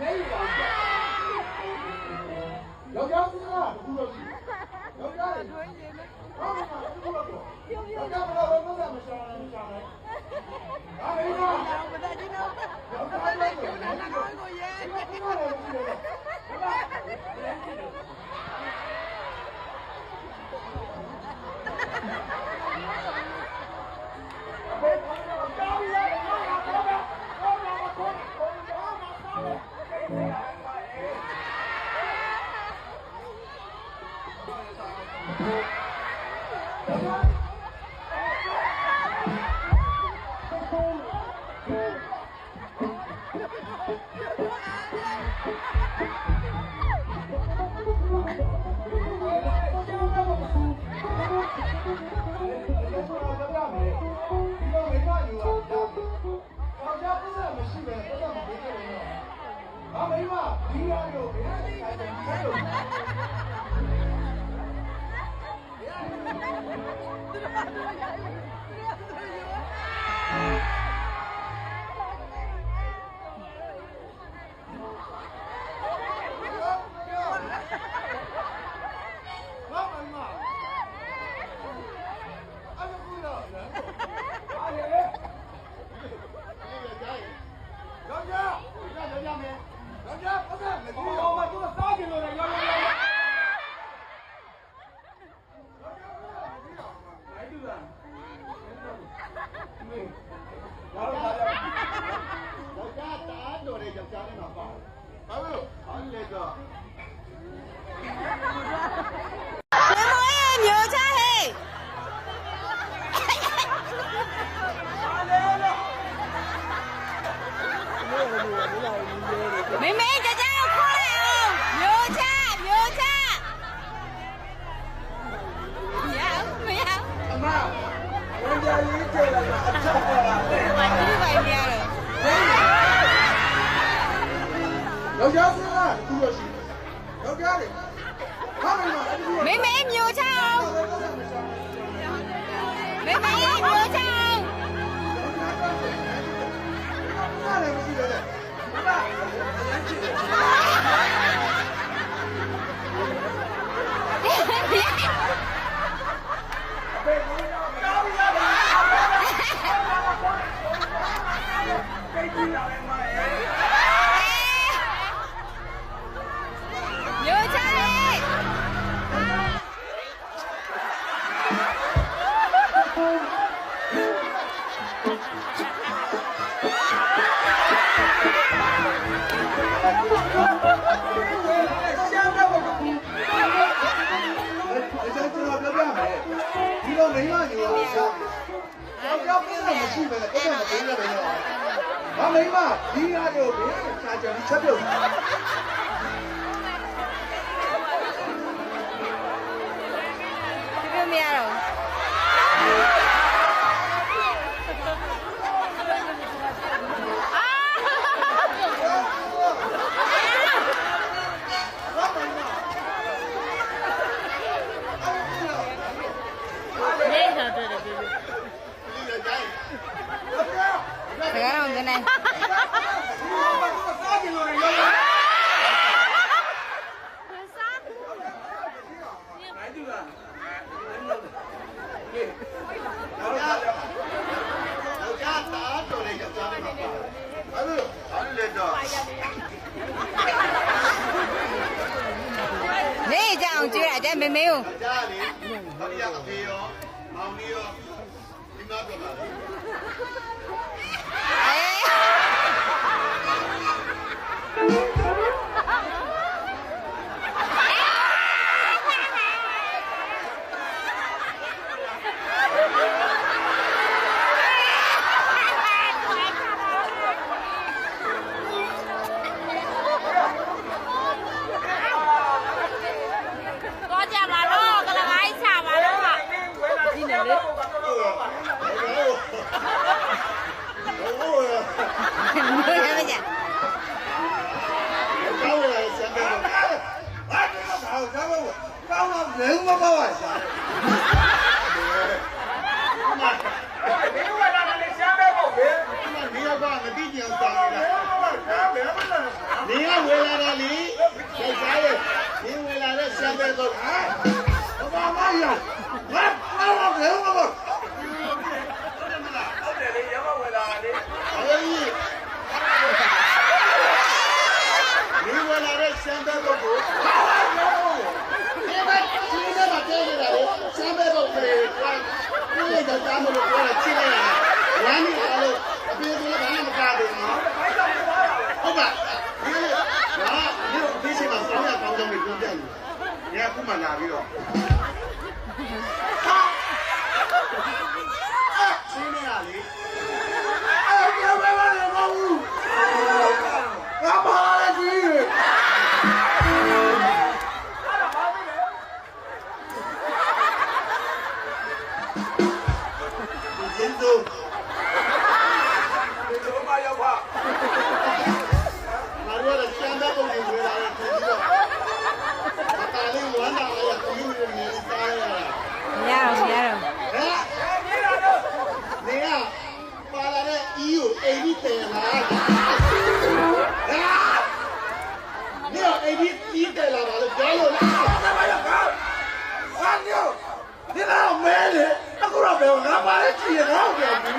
ယောက်ျားစဉ်းစားဘူးလို့ရှိယောက်ျားတွေဘာမှမလုပ်ဘူးလို့ယောက်ျားဘယ်လိုမှမရှာနိုင်ဒါပဲနော်မတတ်ဘူးနော်ယောက်ျားလေးကိုနားကိုရဲဒီမှာလည်းရှိတယ်ဘာမိမဒီရတော့ဘယ်နဲ့ဆိုင်တယ်ဒီလိုယောက်ျားစဉ်းစားဘူးလို့ရှိယောက်ျားတွေဟာမိမမျိုးချအောင်မိမမျိုးချအောင်ဘာလဲမရှိတယ်ဘာမိမဒီရတော့ဘယ်စာကြံချက်ပြုတ်ဒီမရတော့နေကြအောင်ကြွရတဲ့မေမေကိုကြားလေဘာရအဖေရောမောင်လေးရောဒီမှာပြောပါလုံးမပေါ့ရှာနေရကမတိကျအောင်တောင်းနေတာနေရ တော့ဟာဘာမရဘာဘယ်မှာဟုတ်တယ်လေရမဝယ်လာလေအေးဒီဝယ်လာတဲ့စံတဲ့ဘုတ်ကိုဒီဘက်ဒီဘက်မှာတဲနေတာလေစံတဲ့ဘုတ်ကိုကိုယ်ကတားမလို့ပြောတာချိလိုက်ရတယ်ဝမ်းနေတယ်လို့အပြေကလည်းဘာမှမကားဘူးနော်ဟုတ်ပါဒီဒီချိန်မှာဆောင်းရကောင်းကြောင်းကိုပြောပြနေညအခုမှလာပြီးတော့ရှင်းနေရလေပြောပဲပါလေမဟုတ်ဘူးငါပါလာတယ်ကြီးကျင်းသူဒီလိုမရောက်ပါငါတို့ကစံတဲ့ပုံကိုဝယ်လာတယ်ဒီတော့တာလေးဝမ်းတာလည်းကိုကြီးတွေနေစားရတာမရတော့ဟဲ့နေရပါလာတဲ့ EU အိမ်ကြီးတယ်လားနေရအိမ်ကြီးတယ်လားလို့ပြောလို့လားဘာလဲကွာဟာညိုဒီတော့မဲလေအခုတော့ဘယ်ငါပါလဲကြည့်ရတော့ပြန်ပြီ